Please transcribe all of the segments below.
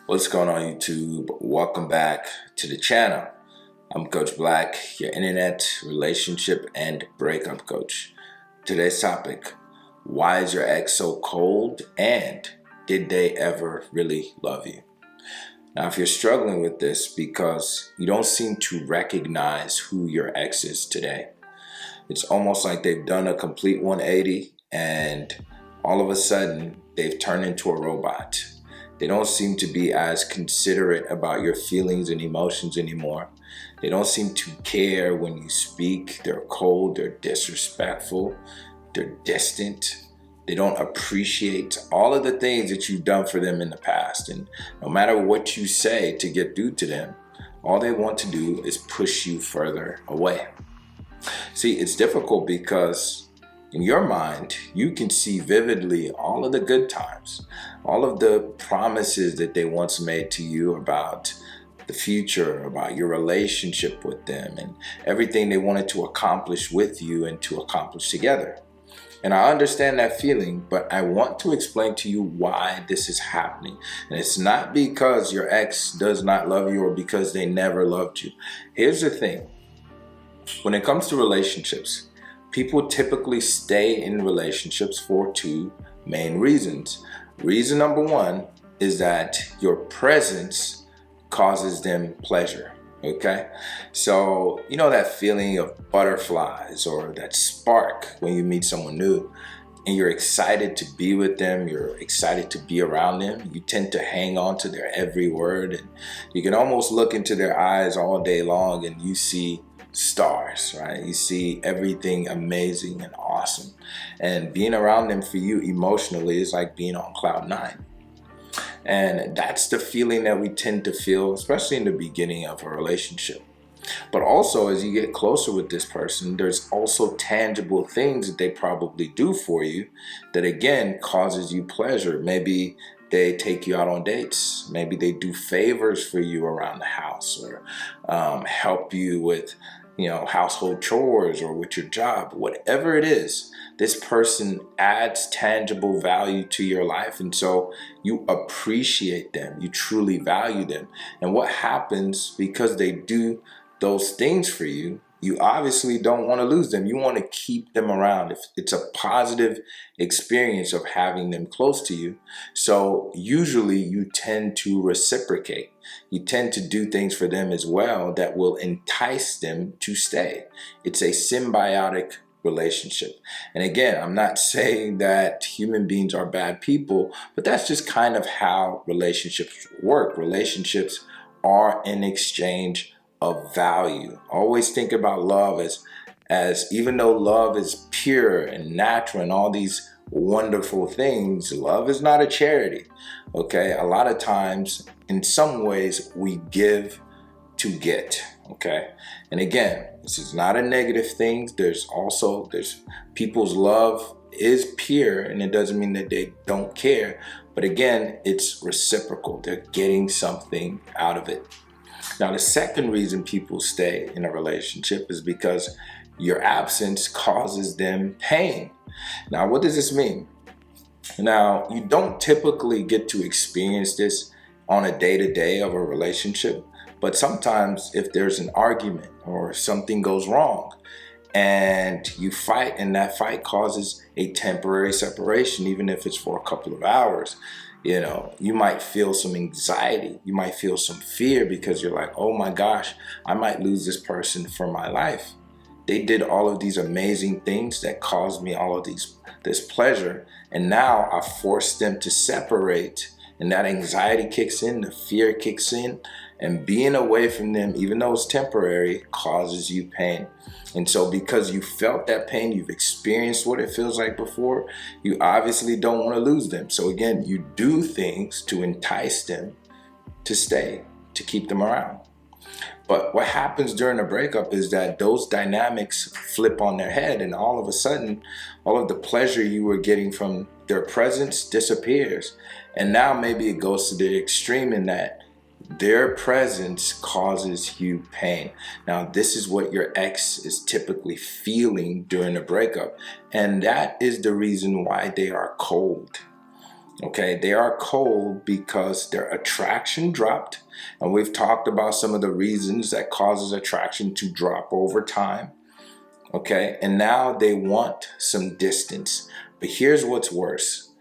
What's going on, YouTube? Welcome back to the channel. I'm Coach Black, your internet relationship and breakup coach. Today's topic: why is your ex so cold, and did they ever really love you? Now, if you're struggling with this because you don't seem to recognize who your ex is today, it's almost like they've done a complete 180 and all of a sudden they've turned into a robot. They don't seem to be as considerate about your feelings and emotions anymore. They don't seem to care when you speak. They're cold, they're disrespectful, they're distant. They don't appreciate all of the things that you've done for them in the past. And no matter what you say to get through to them, all they want to do is push you further away. See, it's difficult because in your mind, you can see vividly all of the good times, all of the promises that they once made to you about the future, about your relationship with them, and everything they wanted to accomplish with you and to accomplish together. And I understand that feeling, but I want to explain to you why this is happening. And it's not because your ex does not love you or because they never loved you. Here's the thing. When it comes to relationships, people typically stay in relationships for two main reasons. Reason number one is that your presence causes them pleasure, okay? So, you know that feeling of butterflies or that spark when you meet someone new and you're excited to be with them, you're excited to be around them. You tend to hang on to their every word, and you can almost look into their eyes all day long and you see stars, right? You see everything amazing and awesome. And being around them for you emotionally is like being on cloud nine. And that's the feeling that we tend to feel, especially in the beginning of a relationship. But also, as you get closer with this person, there's also tangible things that they probably do for you that again causes you pleasure. Maybe they take you out on dates. Maybe they do favors for you around the house, or help you with, household chores or with your job. Whatever it is, this person adds tangible value to your life, and so you appreciate them. You truly value them. And what happens because they do those things for you, you obviously don't want to lose them. You want to keep them around. If it's a positive experience of having them close to you. So usually you tend to reciprocate. You tend to do things for them as well that will entice them to stay. It's a symbiotic relationship. And again, I'm not saying that human beings are bad people, but that's just kind of how relationships work. Relationships are an exchange of value. Always think about love as even though love is pure and natural and all these wonderful things, love is not a charity. Okay, a lot of times in some ways we give to get. Okay, and again, this is not a negative thing. There's people's love is pure, and it doesn't mean that they don't care, but again, it's reciprocal. They're getting something out of it. Now, the second reason people stay in a relationship is because your absence causes them pain. Now, what does this mean? Now, you don't typically get to experience this on a day-to-day of a relationship, but sometimes if there's an argument or something goes wrong and you fight and that fight causes a temporary separation, even if it's for a couple of hours, you might feel some anxiety. You might feel some fear because you're like, oh my gosh, I might lose this person for my life. They did all of these amazing things that caused me all of this pleasure. And now I forced them to separate, and that anxiety kicks in, the fear kicks in, and being away from them, even though it's temporary, causes you pain. And so because you felt that pain, you've experienced what it feels like before, you obviously don't want to lose them. So again, you do things to entice them to stay, to keep them around. But what happens during a breakup is that those dynamics flip on their head, and all of a sudden, all of the pleasure you were getting from their presence disappears. And now maybe it goes to the extreme in that their presence causes you pain. Now, this is what your ex is typically feeling during a breakup. And that is the reason why they are cold. Okay, they are cold because their attraction dropped. And we've talked about some of the reasons that causes attraction to drop over time. Okay, and now they want some distance. But here's what's worse.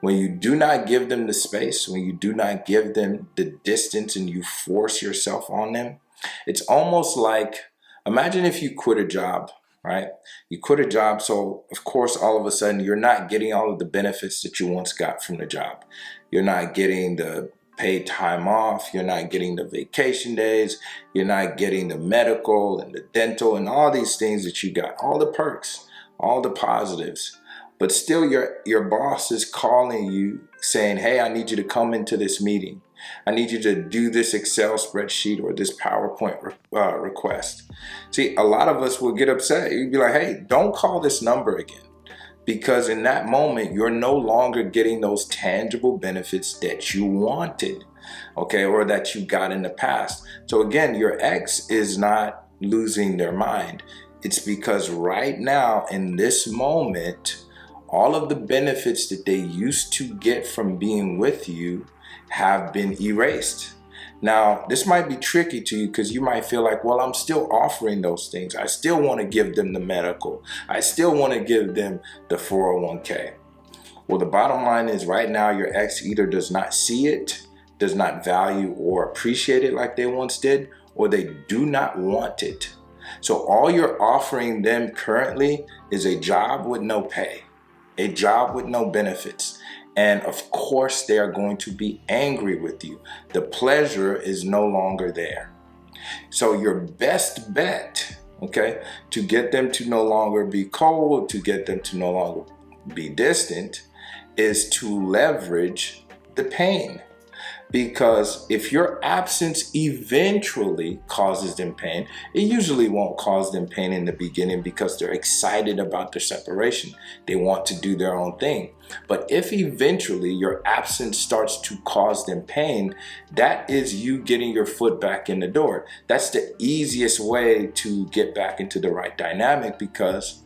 When you do not give them the space, when you do not give them the distance and you force yourself on them, it's almost like, imagine if you quit a job, right? You quit a job, so of course, all of a sudden, you're not getting all of the benefits that you once got from the job. You're not getting the paid time off, you're not getting the vacation days, you're not getting the medical and the dental and all these things that you got, all the perks, all the positives. But still your boss is calling you saying, hey, I need you to come into this meeting. I need you to do this Excel spreadsheet or this PowerPoint request. See, a lot of us will get upset. You'd be like, hey, don't call this number again. Because in that moment, you're no longer getting those tangible benefits that you wanted, okay, or that you got in the past. So again, your ex is not losing their mind. It's because right now, in this moment, all of the benefits that they used to get from being with you have been erased. Now, this might be tricky to you because you might feel like, well, I'm still offering those things. I still want to give them the medical. I still want to give them the 401k. Well, the bottom line is right now, your ex either does not see it, does not value or appreciate it like they once did, or they do not want it. So all you're offering them currently is a job with no pay, a job with no benefits. And of course, they are going to be angry with you. The pleasure is no longer there. So your best bet, okay, to get them to no longer be cold, to get them to no longer be distant, is to leverage the pain. Because if your absence eventually causes them pain, it usually won't cause them pain in the beginning because they're excited about their separation. They want to do their own thing. But if eventually your absence starts to cause them pain, that is you getting your foot back in the door. That's the easiest way to get back into the right dynamic, because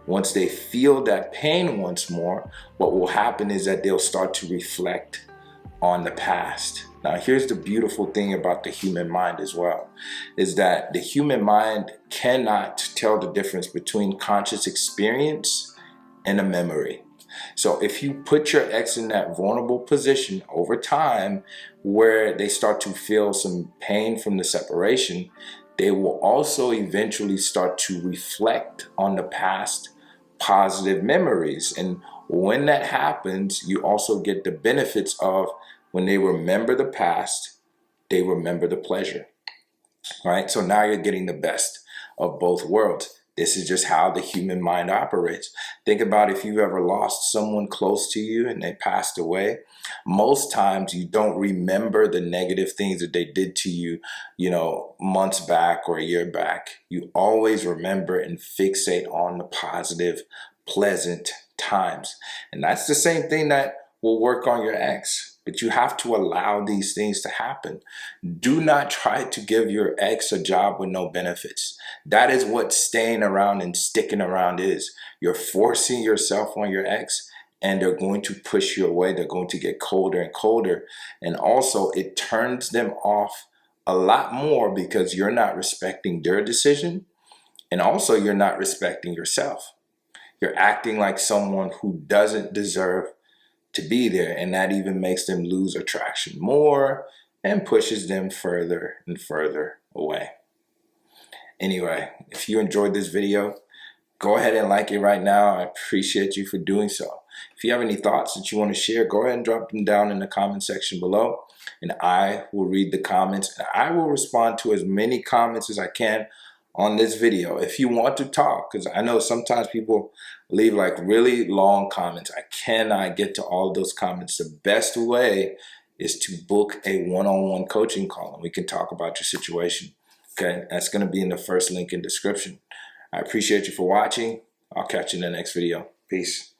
once they feel that pain once more, what will happen is that they'll start to reflect on the past. Now, here's the beautiful thing about the human mind as well, is that the human mind cannot tell the difference between conscious experience and a memory. So if you put your ex in that vulnerable position over time where they start to feel some pain from the separation, they will also eventually start to reflect on the past positive memories. And when that happens, you also get the benefits of, when they remember the past, they remember the pleasure. All right, so now you're getting the best of both worlds. This is just how the human mind operates. Think about if you've ever lost someone close to you and they passed away. Most times you don't remember the negative things that they did to you, months back or a year back. You always remember and fixate on the positive, pleasant times. And that's the same thing that will work on your ex. But you have to allow these things to happen. Do not try to give your ex a job with no benefits. That is what staying around and sticking around is. You're forcing yourself on your ex, and they're going to push you away. They're going to get colder and colder. And also, it turns them off a lot more because you're not respecting their decision. And also, you're not respecting yourself. You're acting like someone who doesn't deserve to be there, and that even makes them lose attraction more and pushes them further and further away. Anyway, if you enjoyed this video, go ahead and like it right now. I appreciate you for doing so. If you have any thoughts that you want to share, go ahead and drop them down in the comment section below, and I will read the comments, and I will respond to as many comments as I can on this video. If you want to talk, because I know sometimes people leave like really long comments. I cannot get to all of those comments. The best way is to book a one-on-one coaching call, and we can talk about your situation. Okay, that's going to be in the first link in description. I appreciate you for watching. I'll catch you in the next video. Peace.